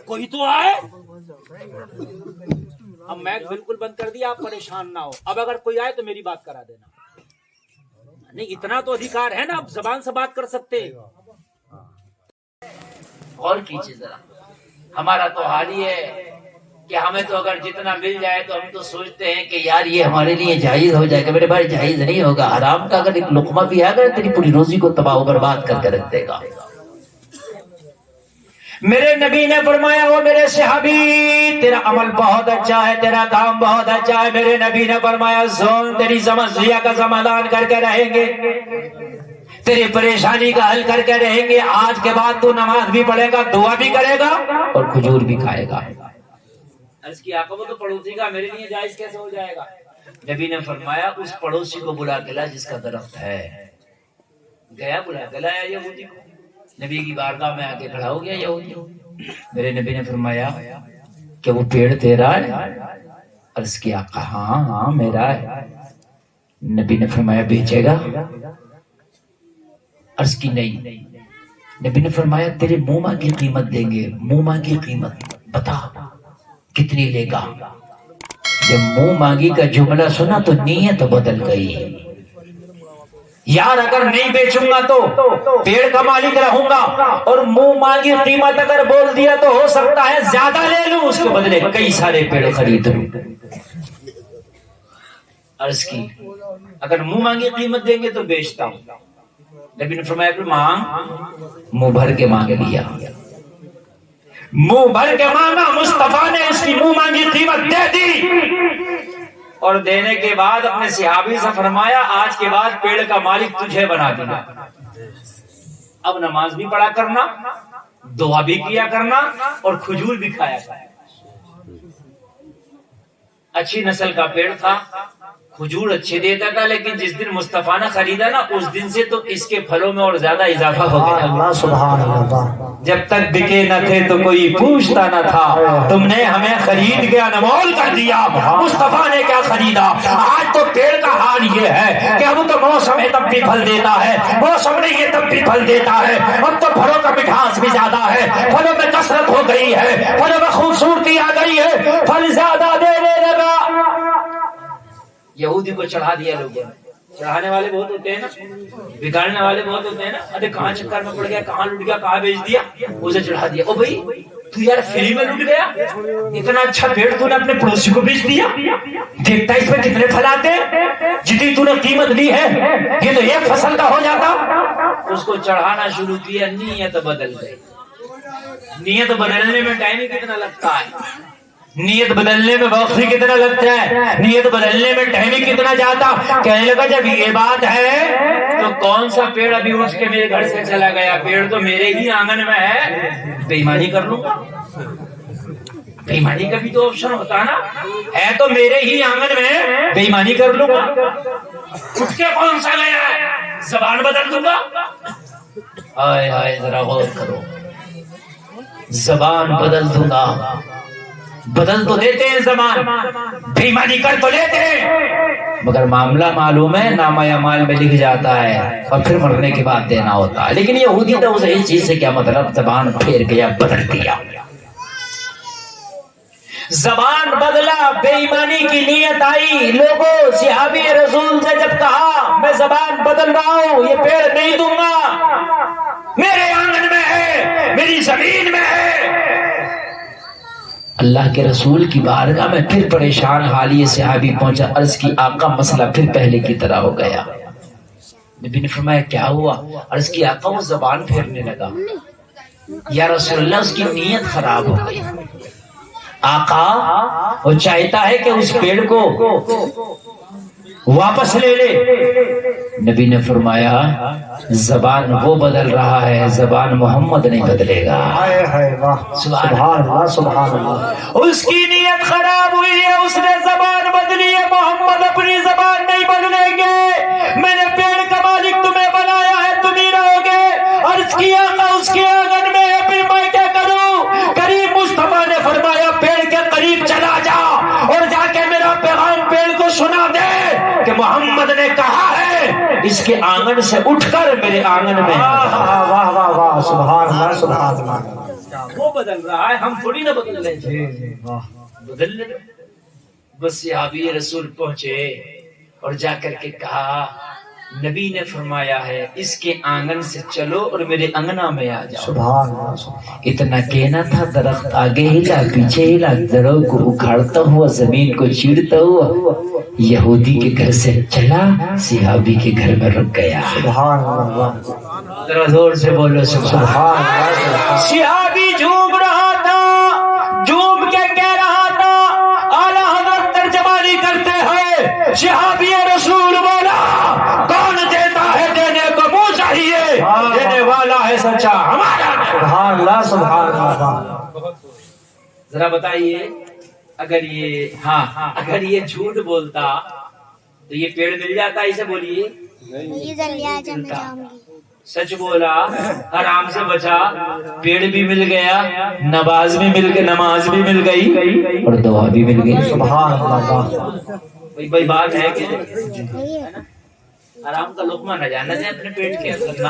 کوئی تو آئے. اب میک بالکل بند کر دیا, آپ پریشان نہ ہو. اب اگر کوئی آئے تو میری بات کرا دینا. نہیں اتنا تو ادھیکار ہے نا, اب زبان سے بات کر سکتے. اور کیجیے ذرا, ہمارا تو حال ہی ہے کہ ہمیں تو اگر جتنا مل جائے تو ہم تو سوچتے ہیں کہ یار یہ ہمارے لیے جائز ہو جائے گا. میرے بھائی جائز نہیں ہوگا. حرام کا اگر ایک لقمہ بھی آ گیا تیری پوری روزی کو تباہ و برباد کر کے رکھ دے گا. میرے نبی نے فرمایا وہ میرے صحابی تیرا عمل بہت اچھا ہے, تیرا کام بہت اچھا ہے. میرے نبی نے فرمایا سن, تیری سمسیا کا سمادھان کر کے رہیں گے, تیری پریشانی کا حل کر کے رہیں گے. آج کے بعد تو نماز بھی پڑھے گا, دعا بھی کرے گا اور کھجور بھی کھائے گا. عرض کی آقا وہ تو پڑوسی کا میرے لیے جائز کیسے ہو جائے گا؟ نبی نے فرمایا اس پڑوسی کو بلا کے لا جس کا درخت ہے. گیا بلا کے لایا یہودی کو, نبی کی بارگاہ میں آ کے کھڑا ہو گیا یہودی. میرے نبی نے فرمایا کہ وہ پیڑ تیرا ہے؟ عرض کی آقا ہاں ہاں میرا ہے. نبی نے فرمایا بیچے گا؟ عرض کی نہیں. نبی نے فرمایا تیرے موما کی قیمت دیں گے. موما کی قیمت بتا کتنی لے گا؟ جب منہ مانگی کا جملہ سنا تو نیت بدل گئی. یار اگر نہیں بیچوں گا تو پیڑ کا مالک رہوں گا, اور منہ مانگی قیمت اگر بول دیا تو ہو سکتا ہے زیادہ لے لوں, اس کے بدلے کئی سارے پیڑ خرید لوں. عرض کی اگر منہ مانگی قیمت دیں گے تو بیچتا ہوں. نبی نے فرمایا پھر مانگ. منہ بھر کے مانگ لیا, منہ بھر کے مانگا. مصطفیٰ نے اس کی منہ مانگی قیمت دے دی, اور دینے کے بعد اپنے صحابی سے فرمایا آج کے بعد پیڑ کا مالک تجھے بنا دیا. اب نماز بھی پڑھا کرنا, دعا بھی کیا کرنا, اور کھجور بھی کھایا کرنا. اچھی نسل کا پیڑ تھا, کھجور اچھے دیتا تھا, لیکن جس دن مصطفیٰ نے خریدا نا اس دن سے تو اس کے پھلوں میں اور زیادہ اضافہ ہو گیا. اللہ سبحان اللہ. جب تک بکے نہ تھے تو کوئی پوچھتا نہ تھا, تم نے ہمیں خرید کے انمول کر دیا. مصطفیٰ نے کیا خریدا؟ آج تو پیڑ کا حال یہ ہے کہ اب تو موسم ہے تب بھی پھل دیتا ہے, موسم نہیں ہے تب بھی پھل دیتا ہے. اب تو پھلوں کا مٹھاس بھی زیادہ ہے, پھلوں میں کثرت ہو گئی ہے, پھلوں میں خوبصورتی آ گئی ہے, پھل زیادہ دینے لگا. یہودی کو چڑھا دیا لوگوں نے. چڑھانے والے بہت ہوتے ہیں نا, بگاڑنے والے بہت ہوتے ہیں نا. ارے کہاں چکر میں پڑ گیا, کہاں لٹ گیا, کہاں بیچ دیا, اسے چڑھا دیا. او بھائی تو یار فری میں لٹ گیا, اتنا اچھا پیڑ تو نے اپنے پڑوسی کو بیچ دیا, دیکھتا اس میں کتنے پھل آتے ہیں, جتنی تو نے قیمت لی ہے یہ تو ایک فصل کا ہو جاتا. اس کو چڑھانا شروع کیا, نیت بدل گئی. نیت بدلنے میں ٹائم ہی کتنا لگتا ہے, نیت بدلنے میں وقت ہی کتنا لگتا ہے, نیت بدلنے میں ٹائم ہی کتنا جاتا. کہنے لگا جب یہ بات ہے تو کون سا پیڑ ابھی اٹھ کے میرے گھر سے چلا گیا, پیڑ تو میرے ہی آنگن میں ہے, بے ایمانی کر لوں گا. بے ایمانی کا بھی تو آپشن ہوتا نا, ہے تو میرے ہی آنگن میں, بے ایمانی کر لوں گا. اٹھ کے کون سا گیا ہے, زبان بدل دوں گا. ہائے ہائے ذرا غور کرو, زبان بدل دوں گا. بدل تو دیتے ہیں زبان, بے ایمانی کر تو لیتے ہیں, مگر معاملہ معلوم ہے نامہ اعمال میں لکھ جاتا ہے اور پھر مرنے کے بعد دینا ہوتا ہے. لیکن یہودی تو اس چیز سے کیا مطلب, زبان پھیر گیا, بدل دیا. زبان بدلا, بے ایمانی کی نیت آئی. لوگوں صحابی رسول سے جب کہا میں زبان بدل رہا ہوں, یہ پیڑ نہیں دوں گا, میرے آنگن میں ہے, میری زمین میں ہے. اللہ کے رسول کی بارگاہ میں پھر پریشان حالی صحابی پہنچا. عرض کی آقا مسئلہ پھر پہلے کی طرح ہو گیا. نبی نے فرمایا کیا ہوا؟ عرض کی آقا وہ زبان پھیرنے لگا. یا رسول اللہ اس کی نیت خراب ہو گئی. آقا وہ چاہتا ہے کہ اس پیڑ کو واپس لے لے. نبی نے فرمایا زبان وہ بدل رہا ہے, زبان محمد نہیں بدلے گا. سبحان اللہ سبحان اللہ. اس کی نیت خراب ہوئی ہے, اس نے زبان بدلی ہے. محمد اپنی زبان نہیں بدلیں گے. میں نے پیڑ کا مالک تمہیں بنایا ہے, تم ہی رہو گے. عرض کیا اس کے آنگن میں ہے, پھر میں کیا کروں؟ قریب مصطفیٰ نے فرمایا پیڑ کے قریب چلا جا اور جا کے میرا پیغام پیڑ کو سنا دے کہ محمد نے کہا ہے اس کے آنگن سے اٹھ کر میرے آنگن میں. واہ واہ واہ, سبحان اللہ سبحان اللہ. وہ بدل رہا ہے، ہم تھوڑی نہ بدل رہے جی جی واہ بدل رہے۔ بس صحابی رسول پہنچے اور جا کر کے کہا نبی نے فرمایا ہے اس کے آنگن سے چلو اور میرے انگنا میں آ جاؤ۔ سبحان اللہ سبحان اتنا کہنا تھا، درخت آگے ہلا پیچھے ہلا، دروں کو اکھاڑتا ہوا زمین کو چیرتا ہوا یہودی کے گھر سے چلا، صحابی کے گھر میں رک گیا۔ سبحان اللہ ذرا زور سے بولو سبحان سبحان اللہ صحابی جھوم رہا تھا، جھوم کے کہہ رہا تھا، اعلیٰ حضرت ترجمانی کرتے ہیں صحابی رسول بولا کون دیتا ہے دینے کو منہ چاہیے، دینے والا ہے سچا ہمارا۔ سبحان اللہ سبحان اللہ ذرا بتائیے اگر یہ جھوٹ بولتا تو یہ پیڑ مل جاتا؟ اسے بولیے یہ ذریعہ آج میں جاؤں گی۔ سچ بولا، حرام سے بچا، پیڑ بھی مل گیا، نماز بھی مل گئی اور دعا بھی مل گئی۔ سبحان اللہ بھائی بات ہے کہ حرام کا لقمہ نہ جانا دیں اپنے پیٹ کے اندر نہ۔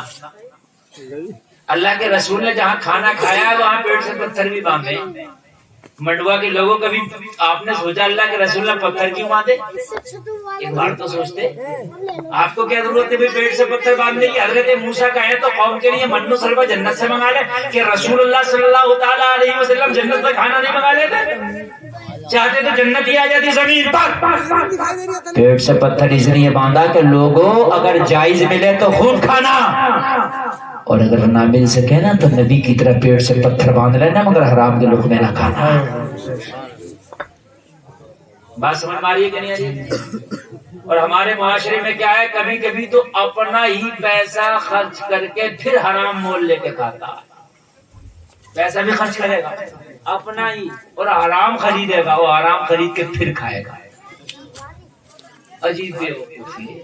اللہ کے رسول نے جہاں کھانا کھایا ہے وہاں پیٹ سے پتھر بھی باندھے۔ منڈوا کے لوگوں کبھی آپ نے سوچا اللہ کے رسول نے پتھر کیوں باندھے؟ ایک بار تو سوچتے آپ کو کیا ضرورت ہے پیٹ سے پتھر باندھنے کی؟ حضرت موسیٰ کہے تو قوم کے لیے منو سلوا جنت سے منگا لے، کہ رسول اللہ صلی اللہ تعالیٰ علیہ وسلم جنت میں کھانا نہیں منگا لیتے؟ چاہتے تو جنت ہی آ جاتی زمین پر۔ پیٹ سے پتھر اس لیے باندھا کہ لوگوں اگر جائز ملے تو خوب کھانا، اور اگر نہ مل سکے نا تو نبی کی طرح پیٹ سے پتھر باندھ لینا، مگر حرام کے لقمے نہ کھانا۔ بات سمجھ ماری ہے کہ نہیں آ رہی؟ اور ہمارے معاشرے میں کیا ہے، کبھی کبھی تو اپنا ہی پیسہ خرچ کر کے پھر حرام مول لے کے کھاتا ہے۔ پیسہ بھی خرچ کرے گا اپنا ہی اور حرام خریدے گا، وہ حرام خرید کے پھر کھائے گا۔ عجیب بیوقوفی ہے۔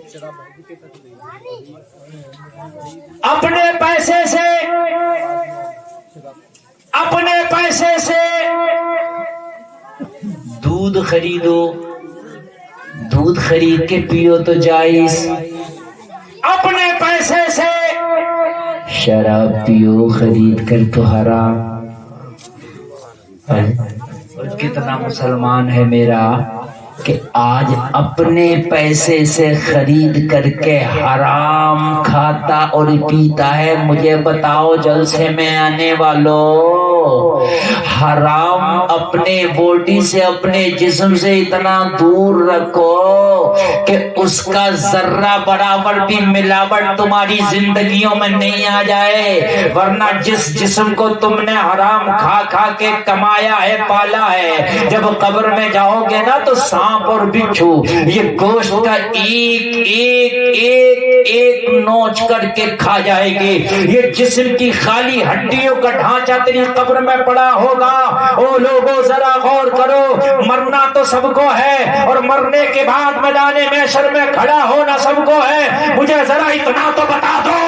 اپنے پیسے سے دودھ خریدو، دودھ خرید کے پیو تو جائز، اپنے پیسے سے شراب پیو خرید کر تو حرام۔ اور کتنا مسلمان ہے میرا کہ آج اپنے پیسے سے خرید کر کے حرام کھاتا اور پیتا ہے۔ مجھے بتاؤ جلسے میں آنے والوں، حرام اپنے باڈی سے اپنے جسم سے اتنا دور رکھو کہ اس کا ذرہ برابر بھی ملاوٹ تمہاری زندگیوں میں نہیں آ جائے، ورنہ جس جسم کو تم نے حرام کھا کھا کے کمایا ہے پالا ہے، جب قبر میں جاؤ گے نا تو سانپ اور بچھو یہ گوشت کا ایک ایک ایک ایک نوچ کر کے کھا جائے گی۔ یہ جسم کی خالی ہڈیوں کا ڈھانچہ تیری قبر میں پڑا ہوگا۔ او لوگوں ذرا غور کرو، مرنا تو سب کو ہے اور مرنے کے بعد میدان محشر میں کھڑا ہونا سب کو ہے۔ مجھے ذرا اتنا تو بتا دو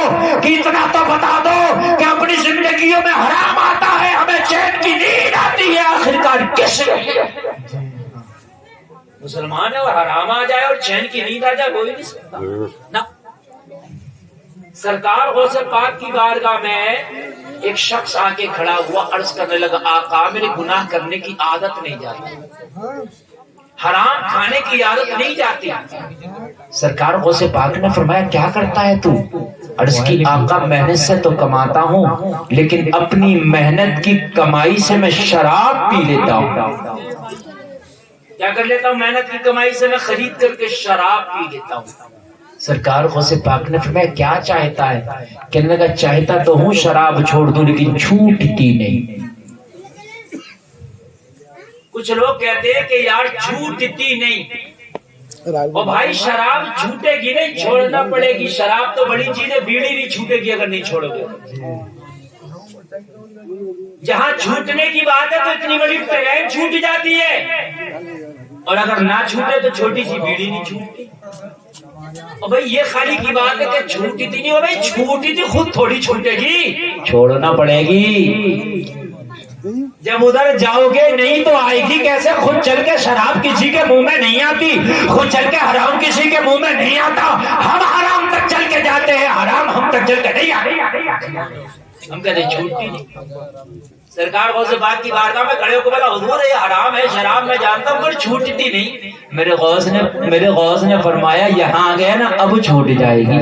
کہ اپنی زندگیوں میں حرام آتا ہے، ہمیں چین کی نیند آتی ہے، آخرکار کس مسلمان ہے اور حرام آ جائے اور چین کی نیند آ جائے، کوئی نہیں سکتا نہ۔ سرکار غوث پاک کی بارگاہ میں ایک شخص آ کے کھڑا ہوا، عرض کرنے لگا آقا میرے گناہ کرنے کی عادت نہیں جاتی، حرام کھانے کی عادت نہیں جاتی۔ سرکار غوث پاک نے فرمایا کیا کرتا ہے تو؟ عرض کی آقا محنت سے تو کماتا ہوں لیکن اپنی محنت کی کمائی سے میں شراب پی لیتا ہوں۔ کیا کر لیتا ہوں؟ محنت کی کمائی سے میں خرید کر کے شراب پی لیتا ہوں۔ سرکار غوث پاک نے فرمایا کیا چاہتا ہے؟ کہنے لگا چاہتا تو ہوں شراب چھوڑ دوں لیکن چھوٹتی نہیں۔ کچھ لوگ کہتے ہیں کہ یار چھوٹتی نہیں، اور بھائی شراب چھوٹے گی نہیں، چھوڑنا پڑے گی۔ شراب تو بڑی چیز ہے، بیڑی نہیں چھوٹے گی اگر نہیں چھوڑو گے۔ جہاں چھوٹنے کی بات ہے تو اتنی بڑی ٹرین چھوٹ جاتی ہے، اور اگر نہ چھوٹے تو چھوٹی سی بیڑی نہیں چھوٹتی۔ اور بھائی یہ خالی کی بات ہے کہ چھوٹی تھی نہیں، اور بھائی چھوٹی تھی خود تھوڑی چھوٹے گی، چھوڑنا پڑے گی۔ جب ادھر جاؤ گے نہیں تو آئے گی کیسے؟ خود چل کے شراب کسی کے منہ میں نہیں آتی، خود چل کے حرام کسی کے منہ میں نہیں آتا۔ ہم حرام تک چل کے جاتے ہیں، حرام ہم تک چل کے نہیں آتے۔ ہم کہتے چھوٹتی نہیں، سرکار غوث پاک کی بارگاہ میں کھڑے ہو کے بولا حضور یہ حرام ہے شراب میں جانتا ہوں پر چھوٹتی نہیں. میرے غوث نے فرمایا یہاں آ گیا نا اب چھوٹ جائے گی.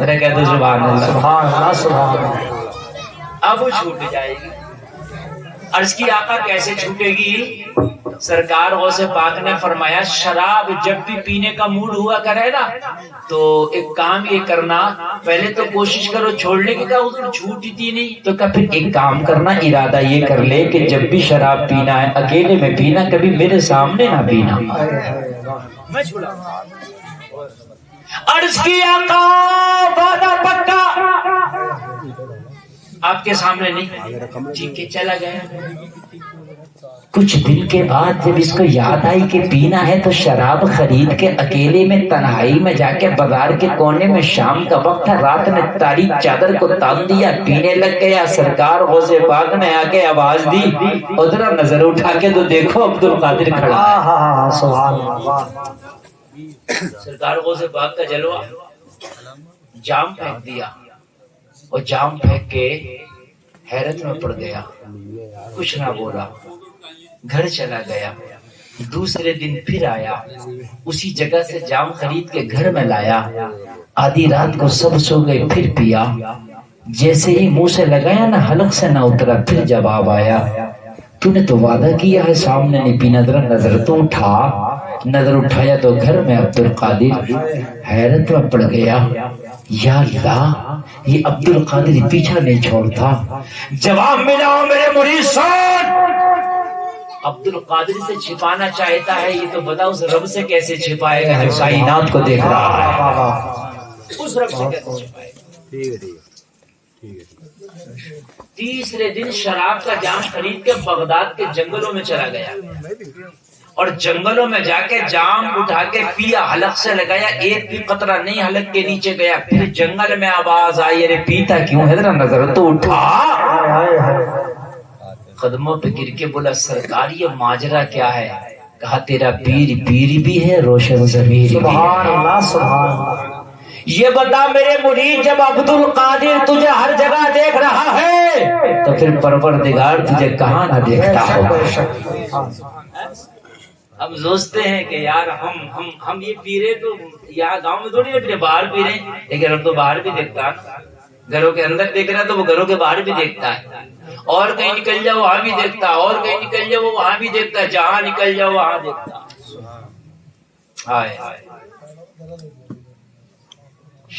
میرا کہتے سبحان اللہ سبحان اللہ سبحان اللہ. اب چھوٹ جائے گی. عرض کی آقا کیسے چھوٹے گی؟ سرکار غوث پاک نے فرمایا شراب جب بھی پینے کا موڈ ہوا کرے نا تو ایک کام یہ کرنا پہلے تو کوشش کرو چھوڑنے کی. کہا حضور چھوٹتی نہیں تو کہا پھر ایک کام کرنا ارادہ یہ کر لے کہ جب بھی شراب پینا ہے اکیلے میں پینا کبھی میرے سامنے نہ پینا. میں چھوڑا. عرض کی آقا وعدہ پکا آپ کے سامنے نہیں. ٹھیک ہے چلا گیا. کچھ دن کے بعد جب اس کو یاد آئی کہ پینا ہے تو شراب خرید کے اکیلے میں تنہائی میں جا کے بازار کے کونے میں شام کا وقت تھا رات میں تاریک چادر کو تان دیا پینے لگ گیا. سرکار غوث پاک نے آ کے آواز دی ادھر نظر اٹھا کے تو دیکھو عبد القادر کھڑا ہے. سبحان اللہ. سرکار غوث پاک کا جلوہ جام پھینک دیا اور جام پھینک کے حیرت میں پڑ گیا. کچھ نہ بولا گھر چلا گیا. دوسرے دن پھر آیا اسی جگہ سے جام خرید کے گھر میں لایا. آدھی رات کو سب سو گئے پھر پیا. جیسے ہی منہ سے لگایا نہ حلق سے نہ اترا. پھر جواب آیا تو نے تو وعدہ کیا ہے سامنے نہیں پینا ذرا نظر تو اٹھا. نظر اٹھایا تو گھر میں عبد القادر. حیرت میں پڑ گیا یا اللہ یہ عبد القادر پیچھا نہیں چھوڑتا. جواب ملا میرے مرید سن عبد القادر سے چھپانا چاہتا ہے یہ تو بتا اس رب سے کیسے چھپائے گا جو کائنات کو دیکھ رہا ہے. اس رب سے کیسے چھپائے گا. تیسرے دن شراب کا جام خرید کے بغداد کے جنگلوں میں چلا گیا اور جنگلوں میں جا کے جام اٹھا کے پیا. حلق سے لگایا ایک بھی قطرہ نہیں حلق کے نیچے گیا. پھر جنگل میں آواز آئی ارے پیتا کیوں ہے ذرا نظر تو اٹھا. قدموں پہ گر کے بولا سرکار یہ ماجرا کیا ہے؟ کہا تیرا پیر پیر بھی ہے روشن ضمیر. سبحان اللہ سبحان اللہ. یہ بتا میرے مرید جب عبد القادر تجھے ہر جگہ دیکھ رہا ہے تو پھر پروردگار تجھے کہاں نہ دیکھتا ہوگا. اب سوچتے ہیں کہ یار ہم یہ پی رہے تو یہاں گاؤں میں تھوڑی نہ باہر پی رہے ہیں لیکن ہم تو باہر بھی دیکھتا ہے. گھروں کے اندر دیکھ رہا ہے تو وہ گھروں کے باہر بھی دیکھتا ہے. اور کہیں نکل جاؤ وہاں بھی دیکھتا ہے. اور کہیں نکل جاؤ وہاں بھی دیکھتا ہے. جہاں نکل جاؤ وہاں دیکھتا ہے.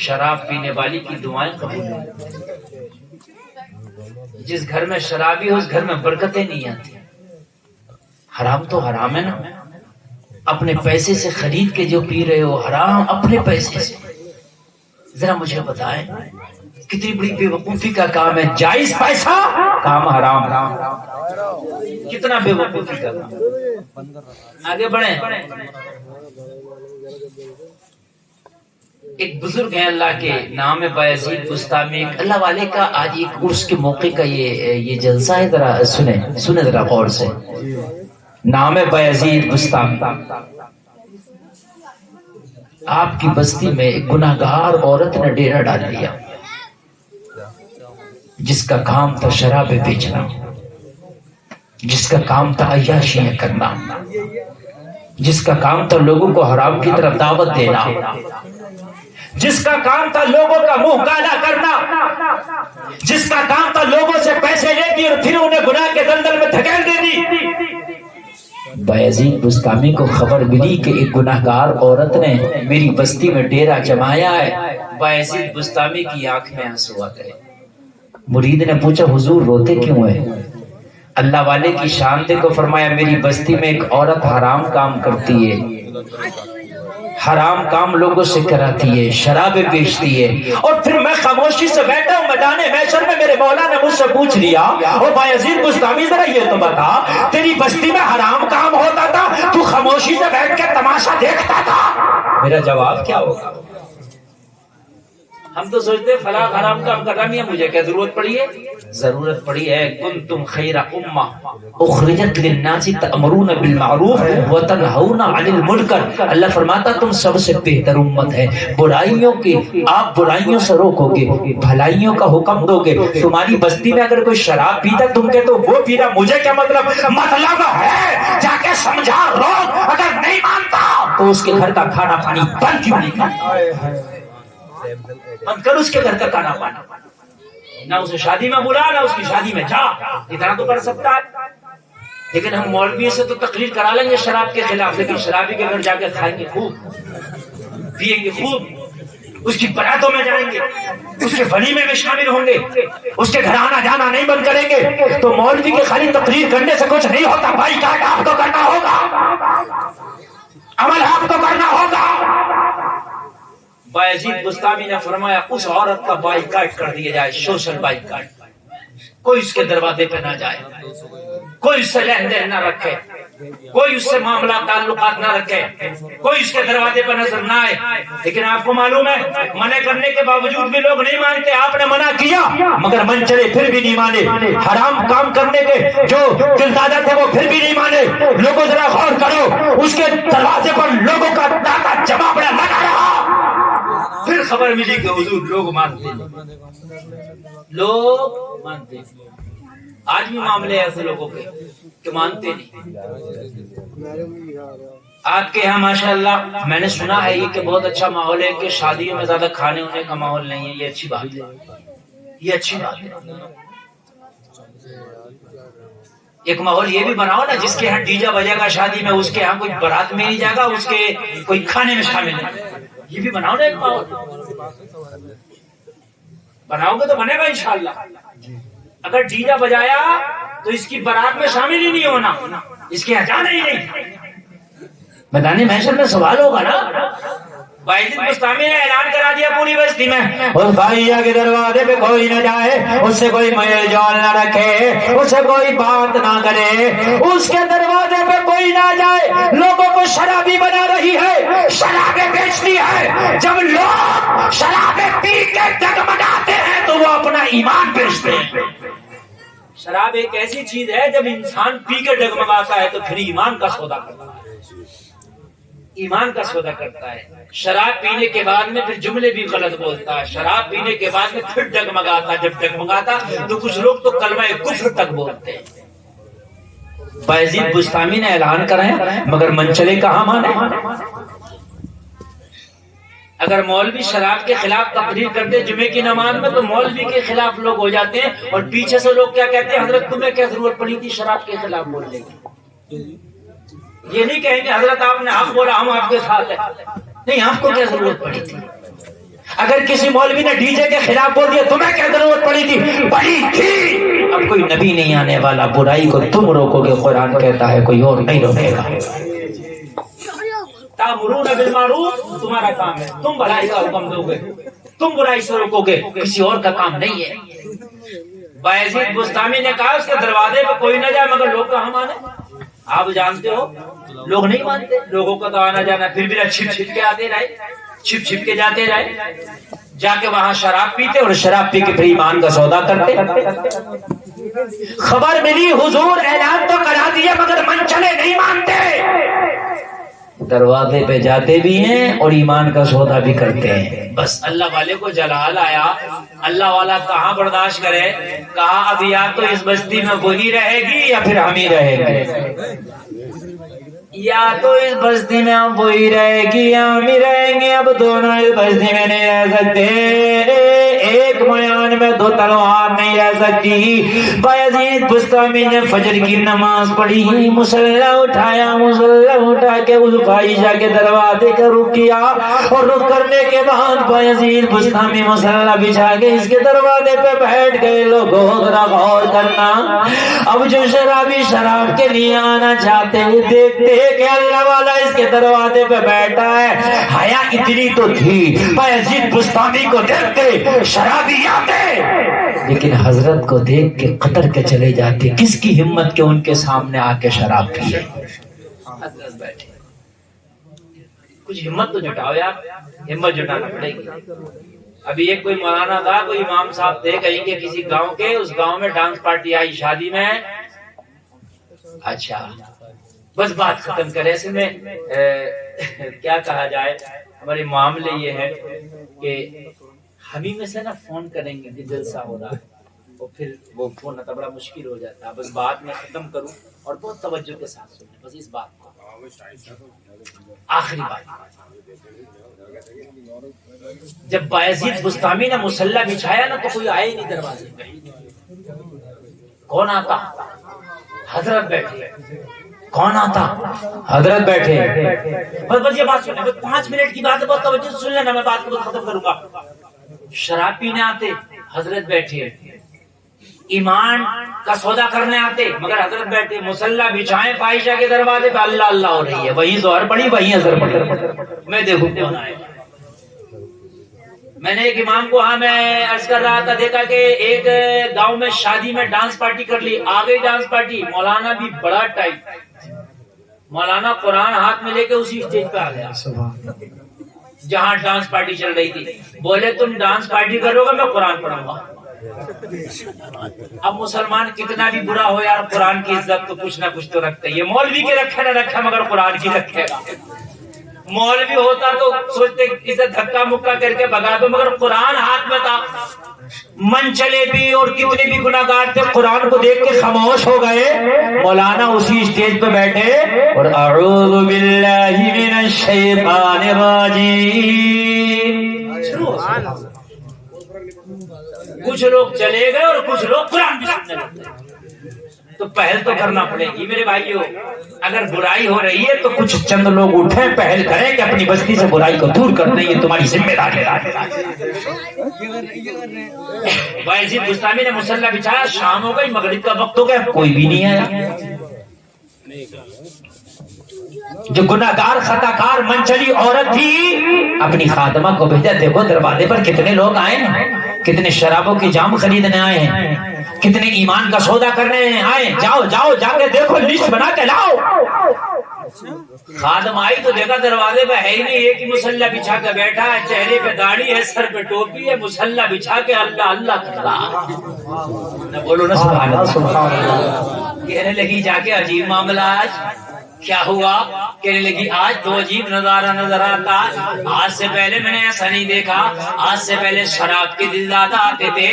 شراب پینے والی کی دعائیں قبول ہیں. جس گھر میں شرابی ہو اس گھر میں برکتیں نہیں آتی. حرام تو حرام ہے نا. اپنے پیسے سے خرید کے جو پی رہے ہو حرام اپنے پیسے سے. ذرا مجھے بتائیں کتنی بڑی بے وقوفی کا کام ہے. جائز پیسہ کام حرام. کتنا بے وقوفی کا کام. آگے بڑھیں. ایک بزرگ ہیں اللہ کے نام ہے بایزید بستامی. اللہ والے کا آج ایک عرس کے موقع کا یہ جلسہ ہے. ذرا سنیں ذرا غور سے. نام ہے بایزید بستامی. آپ کی بستی میں ایک گناہگار عورت نے ڈیرا ڈال لیا جس کا کام تھا شراب بیچنا, جس کا کام تھا عیاشیاں کرنا, جس کا کام تھا لوگوں کو حرام کی طرف دعوت دینا, جس کا کام تھا لوگوں کا منہ کالا کرنا, جس کا کام تھا لوگوں سے پیسے لیتی اور پھر انہیں گناہ کے دلدل میں دھکیل دینی. بایزید بستامی کو خبر ملی کہ ایک گناہگار عورت نے میری بستی میں ڈیرا جمایا ہے. بایزید بستامی کی آنکھ میں آنسو آ گئے. مرید نے پوچھا حضور روتے کیوں ہیں؟ اللہ والے کی شان دیکھو. فرمایا میری بستی میں ایک عورت حرام کام کرتی ہے, حرام کام لوگوں سے کراتی ہے, شرابیں بیچتی ہے, اور پھر میں خاموشی سے بیٹھا ہوں میدان محشر میں. میرے مولا نے مجھ سے پوچھ لیا او بایزید بستامی ذرا یہ تو بتا تیری بستی میں حرام کام ہوتا تھا تو خاموشی سے بیٹھ کے تماشا دیکھتا تھا, میرا جواب کیا ہوگا؟ ہم تو سوچتے ہیں فلاں حرام کام کر رہا ہے، مجھے کیا ضرورت پڑی ہے؟ ضرورت پڑی ہے. کنتم خیر امہ اخرجت للناس تأمرون بالمعروف وتنہون عن المنکر. اللہ فرماتا تم سب سے بہتر امت ہے. برائیوں کی آپ برائیوں سے روکو گے، بھلائیوں کا حکم دو گے. تمہاری بستی میں اگر کوئی شراب پیتا تم کہتے ہو وہ پی رہا، مجھے کیا مطلب؟ مطلب ہے جا کے سمجھا روک. اگر نہیں مانتا تو اس کے گھر کا کھانا پانی بند کیوں نہیں کرتا؟ بند کر اس کے گھر کا کھانا پانی. نہ اسے شادی میں بلا، نہ اس کی شادی میں جا. اتنا تو کر سکتا ہے. لیکن ہم مولوی سے تو تقریر کرا لیں گے شراب کے خلاف، لیکن شرابی کے گھر جا کے کھائیں گے خوب، پیئیں گے خوب، اس کی براتوں میں جائیں گے، اس کے ولیمے میں شامل ہوں گے، اس کے گھر آنا جانا نہیں بند کریں گے. تو مولوی کے خالی تقریر کرنے سے کچھ نہیں ہوتا. بھائی کاٹ آپ کو کرنا ہوگا، عمل آپ کو کرنا ہوگا. بایزید بستامی نے فرمایا اس عورت کا بائیکاٹ کر دیا جائے، سوشل بائیکاٹ. کوئی اس کے دروازے پہ نہ جائے، کوئی اس سے لین دین نہ رکھے، کوئی اس سے معاملات تعلقات نہ رکھے، کوئی اس کے دروازے پر نظر نہ آئے. لیکن آپ کو معلوم ہے منع کرنے کے باوجود بھی لوگ نہیں مانتے. آپ نے منع کیا مگر من چلے پھر بھی نہیں مانے. حرام کام کرنے کے جو دلدادہ تھے وہ پھر بھی نہیں مانے. لوگوں ذرا غور کرو، اس کے دروازے پر لوگوں کا ڈاکہ جمع پڑا لگا رہا. پھر خبر ملی کہ حضور لوگ مانتے ہیں، لوگ مانتے ہیں. آج بھی معاملے ایسے لوگوں کے کہ مانتے نہیں. آپ کے یہاں ماشاءاللہ میں نے سنا ہے یہ کہ بہت اچھا ماحول ہے کہ شادیوں میں زیادہ کھانے ہونے کا ماحول نہیں ہے. یہ اچھی بات ہے، یہ اچھی بات ہے. ایک ماحول یہ بھی بناؤ نا جس کے یہاں ڈی جے بجے گا شادی میں، اس کے یہاں کوئی بارات میں نہیں جائے گا، اس کے کوئی کھانے میں شامل ہے. یہ بھی بناؤ نا ایک ماحول. بناؤ گے تو بنے گا انشاءاللہ. اگر ڈی جے بجایا تو اس کی بارات میں شامل ہی نہیں ہونا، اس کے یہاں جانا ہی نہیں. میدان محشر میں سوال ہوگا نا. بایزید بستامی نے اعلان کرا دیا پوری بستی میں، اس بھائیا کے دروازے پہ کوئی نہ جائے، اس سے کوئی میل جول نہ رکھے، اس سے کوئی بات نہ کرے، اس کے دروازے پہ کوئی نہ جائے. لوگوں کو شرابی بنا رہی ہے، شرابیں بیچتی ہے. جب لوگ شرابیں پی کے ڈگمگاتے ہیں تو وہ اپنا ایمان بیچتے ہیں. شراب ایک ایسی چیز ہے جب انسان پی کے ڈگمگاتا ہے تو پھر ایمان کا سودا کرتا ہے، ایمان کا سودا کرتا ہے. شراب پینے کے بعد میں پھر جملے بھی غلط بولتا ہے. شراب پینے کے بعد میں پھر ڈگمگاتا. جب ڈگمگاتا تو کچھ لوگ تو کلمہ کفر تک بولتے ہیں. بایزید بستامی نے اعلان کرایا مگر منچلے کہاں مانے. اگر مولوی شراب کے خلاف تقریر کرتے جمعے کی نماز میں تو مولوی کے خلاف لوگ ہو جاتے ہیں، اور پیچھے سے لوگ کیا کہتے ہیں، حضرت تمہیں کیا ضرورت پڑی تھی شراب کے خلاف بولنے کی. یہ نہیں کہیں گے حضرت آپ نے حق بولا ہم آپ کے ساتھ ہیں. نہیں، آپ کو کیا ضرورت پڑی تھی. اگر کسی مولوی نے ڈی جے کے خلاف بول دیا تمہیں کیا ضرورت پڑی تھی. پڑی تھی. اب کوئی نبی نہیں آنے والا، برائی کو تم روکو گے. قرآن کہتا ہے کوئی اور نہیں روکے گا. تأمرون بالمعروف تمہارا کام ہے، تم بھلائی کا حکم دو گے، تم برائی سے روکو گے، کسی اور کا کام نہیں ہے. بایزید بستامی نے کہا اس کے دروازے پہ کوئی نہ جائے مگر لوگ کہاں مانے. آپ جانتے ہو لوگ نہیں مانتے. لوگوں کا تو آنا جانا پھر بھی چھپ چھپ کے آتے رہے، چھپ چھپ کے جاتے رہے، جا کے وہاں شراب پیتے اور شراب پی کے پھر ایمان کا سودا کرتے. خبر ملی حضور اعلان تو کرا دیا مگر من چلے نہیں مانتے. دروازے پہ جاتے بھی ہیں اور ایمان کا سودا بھی کرتے ہیں. بس اللہ والے کو جلال آیا. اللہ والا کہاں برداشت کرے. کہا اب یا تو اس بستی میں وہی رہے گی یا پھر ہم ہی رہیں گے. یا تو اس بستی میں ہم وہی رہے گی یا ہم ہی رہیں گے. اب دونوں اس بستی میں نہیں رہ سکتے. ایک میان میں دو تلوار نہیں رہ سکتی. بایزید بستامی نے فجر کی نماز پڑھی، مصلی اٹھایا، مصلی اٹھا کے اس فاحشہ کے دروازے کا رخ کیا، اور رخ کرنے کے بعد بایزید بستامی مصلی بچھا کے اس کے دروازے پہ بیٹھ گئے. لوگوں ذرا غور کرنا، اب جو شرابی شراب کے لیے آنا چاہتے ہیں دیکھتے کہ اللہ والا اس کے دروازے پہ بیٹھا ہے. حیا اتنی تو تھی بایزید بستامی کو دیکھتے شرابی آتے، لیکن حضرت کو دیکھ کے قطر کے چلے جاتے. کس کی ہمت کہ ان کے سامنے آ کے شراب پیے. حضرت بیٹھے، کچھ ہمت تو جٹاؤ یار، ہمت جٹانا پڑے گی. ابھی ایک کوئی مولانا تھا، کوئی امام صاحب تھے کہیں کے کسی گاؤں کے، اس گاؤں میں ڈانس پارٹی آئی شادی میں. اچھا بس بات ختم کرے. اصل میں کیا کہا جائے، ہمارے معاملے یہ ہے کہ ہمیں میں سے نا فون کریں گے کہ جلسہ ہو رہا ہے، اور پھر وہ فون آتا بڑا مشکل ہو جاتا ہے. بس بات میں ختم کروں اور بہت توجہ کے ساتھ سنیں بس اس بات کو. آخری بات، جب بایزید بستامی نے مصلی بچھایا نا تو کوئی آئے نہیں دروازے پہ. کون آتا؟ حضرت بیٹھے. کون آتا؟ حضرت بیٹھے. بس یہ بات سنیں، 5 منٹ کی بات ہے، بہت توجہ سے سن لینا، میں بات کو ختم کروں گا. شراب پینے آتے، حضرت بیٹھے. ایمان کا سودا کرنے آتے، مگر حضرت بیٹھے. مصلی بچھائے فاحشہ کے دروازے پہ، اللہ اللہ ہو رہی ہے، وہیں ظہر پڑی وہیں اثر پڑی. میں دیکھوں کون آئے. میں نے ایک امام کو، ہاں میں عرض کر رہا تھا، دیکھا کہ ایک گاؤں میں شادی میں ڈانس پارٹی کر لی. آ گئی ڈانس پارٹی، مولانا بھی بڑا ٹائٹ. مولانا قرآن ہاتھ میں لے کے اسی اسٹیج پہ آ گیا جہاں ڈانس پارٹی چل رہی تھی. بولے تم ڈانس پارٹی کرو گے، میں قرآن پڑھوں گا. اب مسلمان کتنا بھی برا ہو یار، قرآن کی عزت تو کچھ نہ کچھ تو رکھتے. یہ مولوی کے رکھے نہ رکھے مگر قرآن کی رکھے گا. مولوی ہوتا تو سوچتے اسے دھکا مکا کر کے بگا دو، مگر قرآن ہاتھ میں تھا. من چلے بھی اور کتنے بھی گناہگار تھے، قرآن کو دیکھ کے خاموش ہو گئے. مولانا اسی اسٹیج پہ بیٹھے اور اعوذ باللہ من الشیطان الرجیم. کچھ لوگ چلے گئے اور کچھ لوگ قرآن بھی سننے لگے. تو پہل تو کرنا پڑے گی میرے بھائیو. اگر برائی ہو رہی ہے تو کچھ چند لوگ اٹھیں، پہل کریں کہ اپنی بستی سے برائی کو دور کر دیں. یہ تمہاری ذمہ داری ہے. بایزید بستامی نے مصلی بچھایا، شام ہو گئی، مغرب کا وقت ہو گیا، کوئی بھی نہیں آیا. جو گناہگار خطا کار منچلی عورت تھی اپنی خادمہ کو بھیجا، دیکھو دروازے پر کتنے لوگ آئے ہیں، کتنے شرابوں کی جام خریدنے آئے ہیں، کتنے ایمان کا سودا کرنے آئے. جاؤ جاؤ جا کے دیکھو، لسٹ بنا کے لاؤ. خادم آئی تو دیکھا دروازے پہ ہے ہی نہیں، ایک ہی مصلی بچھا کے بیٹھا ہے، چہرے پہ داڑھی ہے، سر پہ ٹوپی ہے، مصلی بچھا کے اللہ اللہ کر رہا. نہ بولو نا سبحان اللہ. کہنے لگی جا کے عجیب معاملہ آج کیا ہوا. کہنے لگی آج تو عجیب نظارہ نظر آتا. آج سے پہلے میں نے ایسا نہیں دیکھا. آج سے پہلے شراب کے دل زیادہ آتے تھے.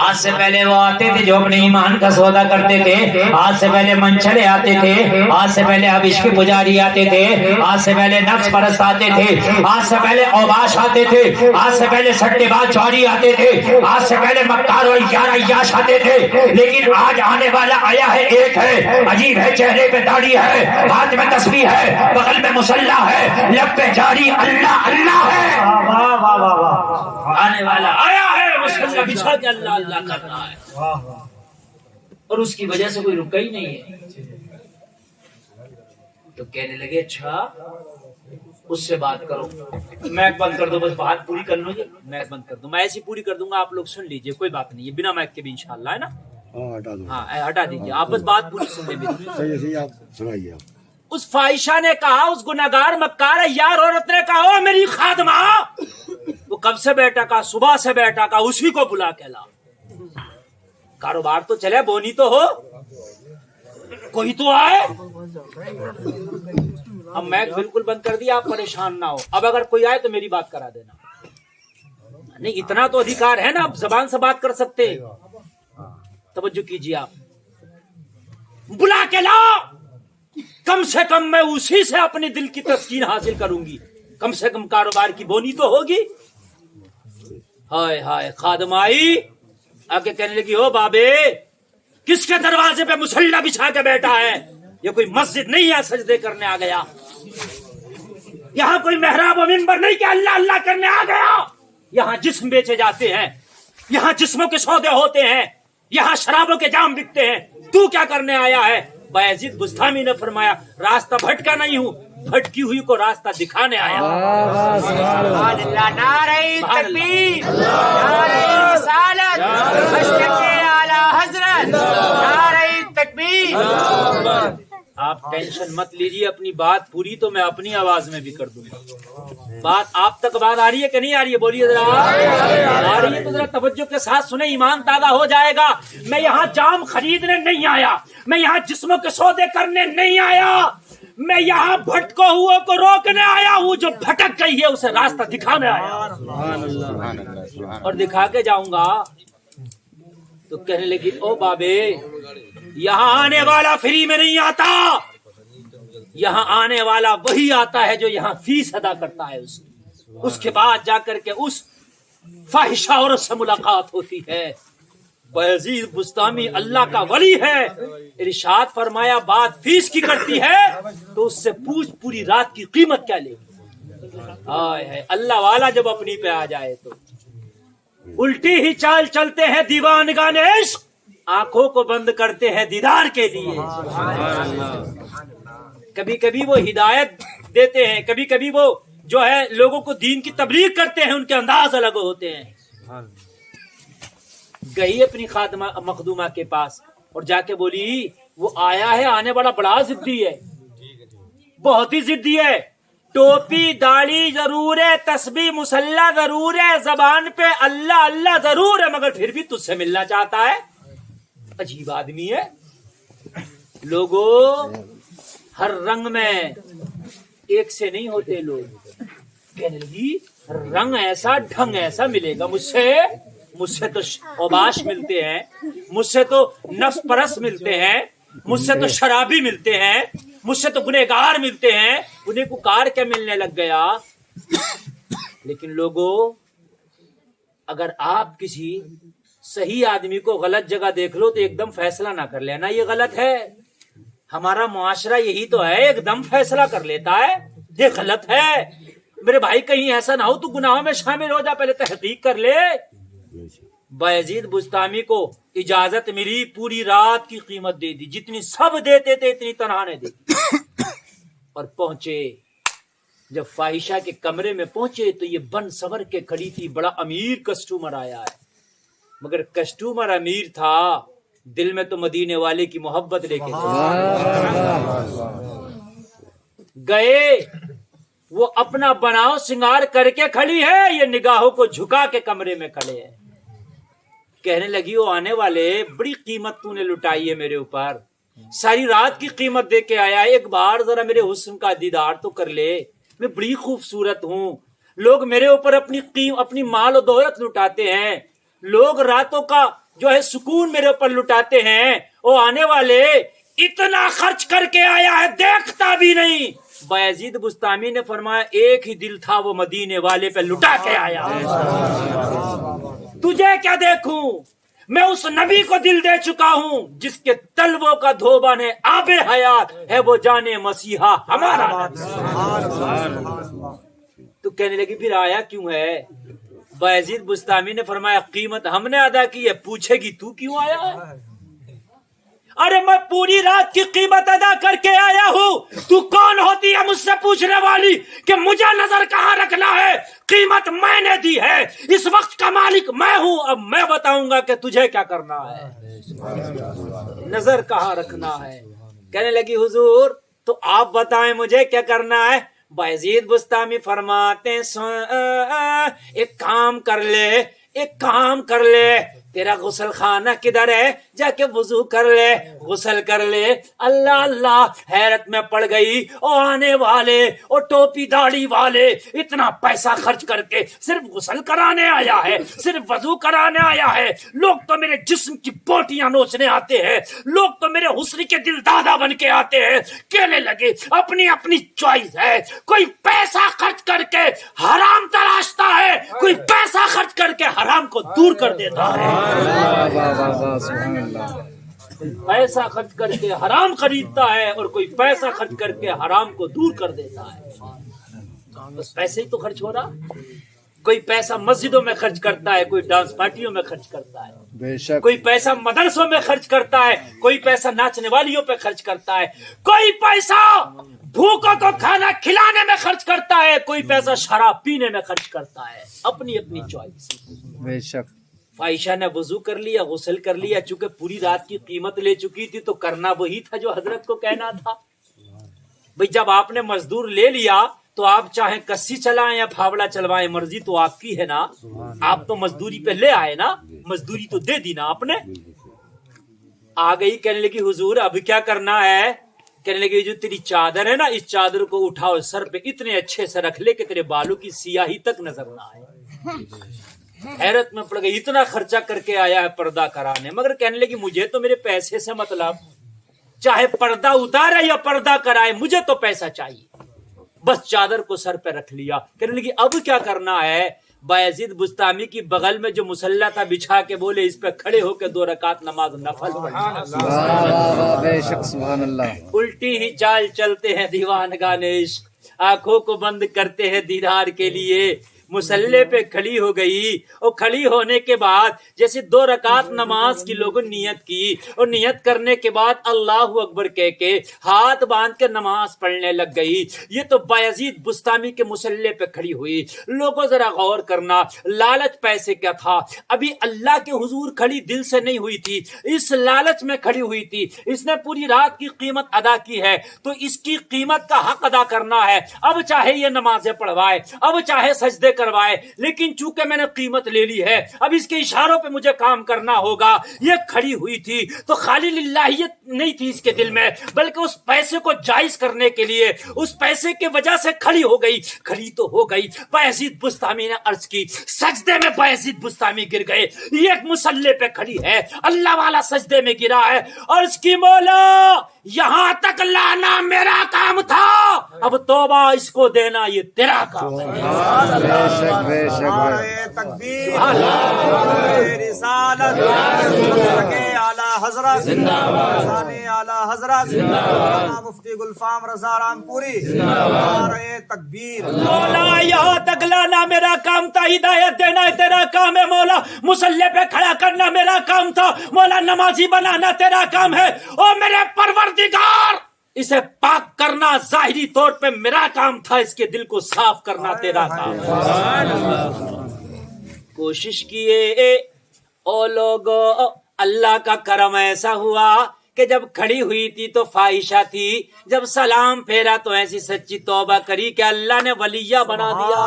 آج سے پہلے وہ آتے تھے جو اپنے ایمان کا سودا کرتے تھے. آج سے پہلے منچلے آتے تھے. آج سے پہلے حبش کے پجاری آتے تھے. آج سے پہلے نفس پرست آتے تھے. آج سے پہلے اوباش آتے تھے. آج سے پہلے سٹے باز چوری آتے تھے. آج سے پہلے مکار و عیاش آتے تھے. لیکن آج آنے والا آیا ہے ایک ہے، عجیب ہے، چہرے پہ داڑھی ہے، ہاتھ میں تسبیح ہے، بغل میں مصلی ہے، لب پہ جاری اللہ اللہ ہے. آنے والا آیا ہے، مصلی بچھا کے اللہ اللہ کر رہا ہے، اور اس کی وجہ سے کوئی رکا ہی نہیں ہے. تو کہنے لگے اچھا اس سے بات کرو. میک بند کر دو، بس بات پوری کر لو. میک بند کر دو، میں ایسی پوری کر دوں گا، آپ لوگ سن لیجئے، کوئی بات نہیں ہے، بنا میک کے بھی انشاءاللہ ہے نا. ہاں ہٹا دیجیے آپ، بس بات پوری سن لیں. اس فاحشہ نے کہا، اس گناہگار مکار یار عورت نے کہا، او میری خادمہ. وہ کب سے بیٹھا کہا، صبح سے بیٹھا کہا، اسی کو بلا کے لا. کاروبار تو چلے، بونی تو ہو، کوئی تو آئے. اب میں بالکل بند کر دیا، آپ پریشان نہ ہو. اب اگر کوئی آئے تو میری بات کرا دینا. نہیں اتنا تو ادھیکار ہے نا، اب زبان سے بات کر سکتے. توجہ کیجیے آپ. بلا کے لا، کم سے کم میں اسی سے اپنے دل کی تسکین حاصل کروں گی. کم سے کم کاروبار کی بونی تو ہوگی. ہائے ہائے. خادم آئی، آگے کہنے لگی، او بابے کس کے دروازے پہ مصلی بچھا کے بیٹھا ہے؟ یہ کوئی مسجد نہیں ہے سجدے کرنے آ گیا. یہاں کوئی محراب و منبر نہیں کہ اللہ اللہ کرنے آ گیا. یہاں جسم بیچے جاتے ہیں، یہاں جسموں کے سودے ہوتے ہیں، یہاں شرابوں کے جام بکتے ہیں. تو کیا کرنے آیا ہے؟ بایزید بستامی نے فرمایا، راستہ بھٹکا نہیں ہوں، بھٹکی ہوئی کو راستہ دکھانے آیا. سبحان اللہ. نعرہ تکبیر، نعرہ رسالت، مشتاق اعلی حضرت، نعرہ تکبیر. آپ ٹینشن مت لیجیے، اپنی بات پوری تو میں اپنی آواز میں بھی کر دوں گا. بات آپ تک بات آ رہی ہے کہ نہیں آ رہی ہے؟ بولیے ذرا. آ رہی ہے تو ذرا توجہ کے ساتھ سنیں، ایمان تازہ ہو جائے گا. میں یہاں جام خریدنے نہیں آیا، میں یہاں جسموں کے سودے کرنے نہیں آیا، میں یہاں بھٹکو ہوئے کو روکنے آیا ہوں. جو بھٹک گئی ہے اسے راستہ دکھانے آیا اور دکھا کے جاؤں گا. تو کہنے لگی او بابے، یہاں آنے والا فری میں نہیں آتا، یہاں آنے والا وہی آتا ہے جو یہاں فیس ادا کرتا ہے. اس کے بعد جا کر کے اس فاحشہ عورت سے ملاقات ہوتی ہے. بایزید بستامی اللہ کا ولی ہے، ارشاد فرمایا بات فیس کی کرتی ہے تو اس سے پوچھ پوری رات کی قیمت کیا لے گی. ہائے ہے اللہ والا جب اپنی پہ آ جائے تو الٹی ہی چال چلتے ہیں دیوانگان عشق، آنکھوں کو بند کرتے ہیں دیدار کے لیے. کبھی کبھی وہ ہدایت دیتے ہیں، کبھی کبھی وہ جو ہے لوگوں کو دین کی تبلیغ کرتے ہیں، ان کے انداز الگ ہوتے ہیں. گئی اپنی خادمہ مخدومہ کے پاس اور جا کے بولی وہ آیا ہے، آنے والا بڑا ضدی ہے، بہت ہی ضدی ہے. ٹوپی داڑھی ضرور ہے، تسبیح مسلح ضرور ہے، زبان پہ اللہ اللہ ضرور ہے، مگر پھر بھی تجھ سے ملنا چاہتا ہے. عجیب آدمی ہے. لوگوں ہر رنگ میں ایک سے نہیں ہوتے لوگ. کہنے لگی رنگ ایسا ڈھنگ ایسا ملے گا مجھ سے تو اوباش ملتے ہیں، مجھ سے تو نفس پرست ملتے ہیں، مجھ سے تو شرابی ملتے ہیں، مجھ سے تو گنہگار ملتے ہیں. انہیں کو کار کیا ملنے لگ گیا. لیکن لوگوں اگر آپ کسی صحیح آدمی کو غلط جگہ دیکھ لو تو ایک دم فیصلہ نہ کر لینا یہ غلط ہے. ہمارا معاشرہ یہی تو ہے، ایک دم فیصلہ کر لیتا ہے یہ غلط ہے. میرے بھائی کہیں ایسا نہ ہو تو گناہوں میں شامل ہو جا، پہلے تحقیق کر لے. بایزید بستامی کو اجازت ملی، پوری رات کی قیمت دے دی، جتنی سب دیتے تھے اتنی تنہا نے دی. اور پہنچے، جب فاحشہ کے کمرے میں پہنچے تو یہ بن سور کے کھڑی تھی. بڑا امیر کسٹمر آیا ہے، مگر کسٹمر امیر تھا، دل میں تو مدینے والے کی محبت لے کے گئے. وہ اپنا بناؤ سنگار کر کے کھڑی ہے، یہ نگاہوں کو جھکا کے کمرے میں کھڑے ہے. کہنے لگی وہ آنے والے بڑی قیمت تو نے لٹائی ہے میرے اوپر، ساری رات کی قیمت دے کے آیا، ایک بار ذرا میرے حسن کا دیدار تو کر لے. میں بڑی خوبصورت ہوں، لوگ میرے اوپر اپنی مال و دولت لٹاتے ہیں، لوگ راتوں کا جو ہے سکون میرے اوپر لٹاتے ہیں. وہ آنے والے اتنا خرچ کر کے آیا ہے دیکھتا بھی نہیں. بایزید بستامی نے فرمایا ایک ہی دل تھا وہ مدینے والے پہ لٹا کے آیا. تجھے کیا دیکھوں، میں اس نبی کو دل دے چکا ہوں جس کے تلووں کا دھوبا نے آب حیات ہے، وہ جانے مسیحا ہمارا. تو کہنے لگی پھر آیا کیوں ہے؟ بایزید بستامی نے فرمایا قیمت ہم نے ادا کی ہے، پوچھے گی تو کیوں آیا ہے؟ ارے میں پوری رات کی قیمت ادا کر کے آیا ہوں، تو کون ہوتی ہے مجھ سے پوچھنے والی کہ مجھے نظر کہاں رکھنا ہے؟ قیمت میں نے دی ہے، اس وقت کا مالک میں ہوں، اب میں بتاؤں گا کہ تجھے کیا کرنا ہے، نظر کہاں رکھنا ہے. کہنے لگی حضور تو آپ بتائیں مجھے کیا کرنا ہے. بایزید بستامی فرماتے ایک کام کر لے، تیرا غسل خانہ کدھر ہے؟ جا کے وضو کر لے، غسل کر لے. اللہ اللہ حیرت میں پڑ گئی. او آنے والے، او ٹوپی داڑھی والے، اتنا پیسہ خرچ کر کے صرف غسل کرانے آیا ہے، صرف وضو کرانے آیا ہے. لوگ تو میرے جسم کی بوٹیاں نوچنے آتے ہیں، لوگ تو میرے حسن کے دل دادا بن کے آتے ہیں. کہنے لگے اپنی چوائس ہے، کوئی پیسہ خرچ کر کے حرام تراشتا ہے، کوئی پیسہ خرچ کر کے حرام کو دور کر دیتا ہے. پیسہ خرچ کر کے حرام خریدتا ہے اور کوئی پیسہ خرچ کر کے حرام کو دور کر دیتا ہے. بس پیسے ہی تو خرچ ہو رہا. کوئی پیسہ مسجدوں میں خرچ کرتا ہے، کوئی ڈانس پارٹیوں میں خرچ کرتا ہے، کوئی پیسہ مدرسوں میں خرچ کرتا ہے، کوئی پیسہ ناچنے والیوں پہ خرچ کرتا ہے، کوئی پیسہ بھوکوں کو کھانا کھلانے میں خرچ کرتا ہے، کوئی پیسہ شراب پینے میں خرچ کرتا ہے. اپنی چوائس. بے شک فائشہ نے وضو کر لیا، غسل کر لیا، چونکہ پوری رات کی قیمت لے چکی تھی تو کرنا وہی تھا جو حضرت کو کہنا تھا. بھئی جب آپ نے مزدور لے لیا تو آپ چاہیں کسی چلائیں یا پھاوڑا چلوائیں، مرضی تو آپ کی ہے نا. آپ تو مزدوری پہ لے آئے نا، مزدوری تو دے دی نا آپ نے. آ گئی کہنے لگی حضور اب کیا کرنا ہے؟ کہنے لگی جو تیری چادر ہے نا، اس چادر کو اٹھاؤ، سر پہ اتنے اچھے سے رکھ لے کہ تیرے بالوں کی سیاہی تک نظر نہ آئے. حیرت میں پڑ گئی، اتنا خرچہ کر کے آیا ہے پردہ کرانے، مگر کہنے لگی مجھے تو میرے پیسے سے مطلب، چاہے پردہ اتارے یا پردہ کرائے مجھے تو پیسہ چاہیے. بس چادر کو سر پہ رکھ لیا. کہنے لگی اب کیا کرنا ہے؟ بایزید بستامی کی بغل میں جو مصلی تھا بچھا کے بولے اس پہ کھڑے ہو کے 2 رکعت نماز نفل پڑھ. بے شک سبحان اللہ. الٹی ہی چال چلتے ہیں دیوانگان عشق، آنکھوں کو بند کرتے ہیں دیدار کے لیے. مسلح پہ کھڑی ہو گئی اور کھڑی ہونے کے بعد جیسے 2 رکعت نماز کی لوگوں نیت کی اور نیت کرنے کے بعد اللہ اکبر کہہ کے ہاتھ باندھ کے نماز پڑھنے لگ گئی. یہ تو بایزید بستامی کے مسلح پہ کھڑی ہوئی. لوگوں ذرا غور کرنا، لالچ پیسے کیا تھا؟ ابھی اللہ کے حضور کھڑی دل سے نہیں ہوئی تھی، اس لالچ میں کھڑی ہوئی تھی. اس نے پوری رات کی قیمت ادا کی ہے تو اس کی قیمت کا حق ادا کرنا ہے. اب چاہے یہ نمازیں پڑھوائے، اب چاہے سجدے کروائے، لیکن چونکہ میں نے قیمت لے لی ہے اب اس کے اشاروں پہ مجھے کام کرنا ہوگا. یہ کھڑی ہوئی تھی تو خالی للہیت نہیں تھی اس کے دل میں، بلکہ اس پیسے کو جائز کرنے کے لیے اس پیسے کی وجہ سے کھڑی ہو گئی. کھڑی تو ہو گئی. بایزید بستامی نے عرض کی، سجدے میں بایزید بستامی گر گئے. یہ ایک مسلح پہ کھڑی ہے، اللہ والا سجدے میں گرا ہے. عرض کی مولا یہاں تک لانا میرا کام تھا، اب توبہ اس کو دینا یہ تیرا کام ہے. بے شک بے شک. تکبیر، رسالت، اعلی حضرت، اعلی حضرت مولانا مفتی گلفام رضا رامپوری، نعرہ تکبیر. مولا یہاں تک لانا میرا کام تھا، ہدایت دینا تیرا کام ہے. مولا مسلح پہ کھڑا کرنا میرا کام تھا. مولا نمازی بنانا تیرا کام ہے. او میرے پروردگار اسے پاک کرنا ظاہری طور پہ میرا کام تھا، اس کے دل کو صاف کرنا تیرا کام ہے. کوشش کیے او لوگو، اللہ کا کرم ایسا ہوا کہ جب کھڑی ہوئی تھی تو فاحشہ تھی، جب سلام پھیرا تو ایسی سچی توبہ کری کہ اللہ نے ولیہ بنا دیا.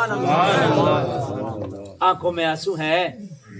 آنکھوں میں آنسو ہیں.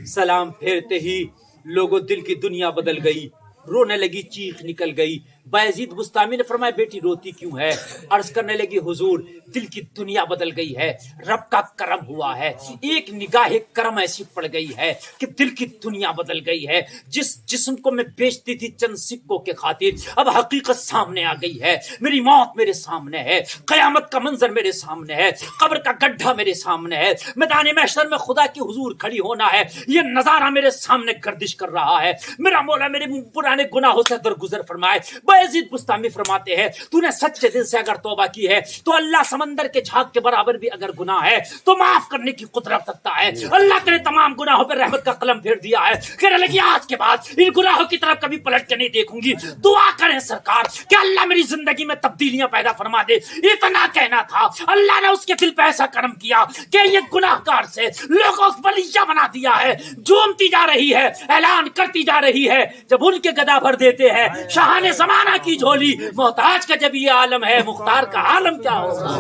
سلام پھیرتے ہی لوگوں دل کی دنیا بدل گئی، رونے لگی، چیخ نکل گئی. بایزید بستامی نے فرمایا بیٹی روتی کیوں ہے؟ عرض کرنے لگی حضور دل کی دنیا بدل گئی ہے، رب کا کرم ہوا ہے، ایک نگاہ کرم ایسی پڑ گئی ہے کہ دل کی دنیا بدل گئی ہے. جس جسم کو میں بیچتی تھی چند سکوں کے خاطر اب حقیقت سامنے آ گئی ہے. میری موت میرے سامنے ہے، قیامت کا منظر میرے سامنے ہے، قبر کا گڈھا میرے سامنے ہے، میدان محشر میں خدا کی حضور کھڑی ہونا ہے. یہ نظارہ میرے سامنے گردش کر رہا ہے. میرا مولا میرے پرانے گناہوں سے درگزر فرمائے. بایزید بستامی فرماتے ہیں تو نے سچے دل سے اگر توبہ کی ہے تو اللہ سمندر کے جھاگ کے برابر بھی اگر گناہ ہے تو معاف کرنے کی قدرت رکھتا ہے. اللہ تیرے تمام گناہوں پر رحمت کا قلم پھیر دیا ہے. کہنے لگی آج کے بعد ان گناہوں کی طرف کبھی پلٹ کے نہیں دیکھوں گی. دعا کریں سرکار کہ اللہ میری زندگی میں تبدیلیاں پیدا فرما دے. اتنا کہنا تھا، اللہ نے اس کے دل پہ ایسا کرم کیا کہ یہ گناہگار سے لوگوں کو ولیہ بنا دیا ہے. جھومتی جا رہی ہے، اعلان کرتی جا رہی ہے. جب ان کے گدا بھر دیتے ہیں شاہان زمانہ کی جھولی، محتاج کا جب یہ عالم ہے مختار کا عالم کیا ہوگا.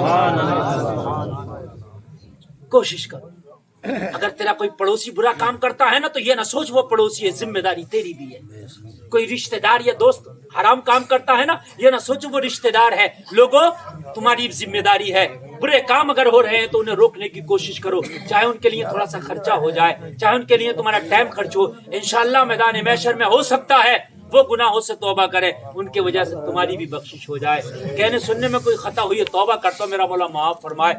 کوشش کرو. اگر تیرا کوئی پڑوسی برا کام کرتا ہے نا تو یہ نہ سوچ وہ پڑوسی ہے، ذمہ داری تیری بھی ہے. کوئی رشتہ دار یا دوست حرام کام کرتا ہے نا یہ نہ سوچو وہ رشتہ دار ہے. لوگوں تمہاری ذمہ داری ہے. برے کام اگر ہو رہے ہیں تو انہیں روکنے کی کوشش کرو، چاہے ان کے لیے تھوڑا سا خرچہ ہو جائے، چاہے ان کے لیے تمہارا ٹائم خرچ ہو. انشاءاللہ میدان محشر میں ہو سکتا ہے وہ گناہوں سے توبہ کرے، ان کی وجہ سے تمہاری بھی بخشش ہو جائے. کہنے سننے میں کوئی خطا ہوئی ہے توبہ کرتا ہوں، میرا مولا معاف فرمائے.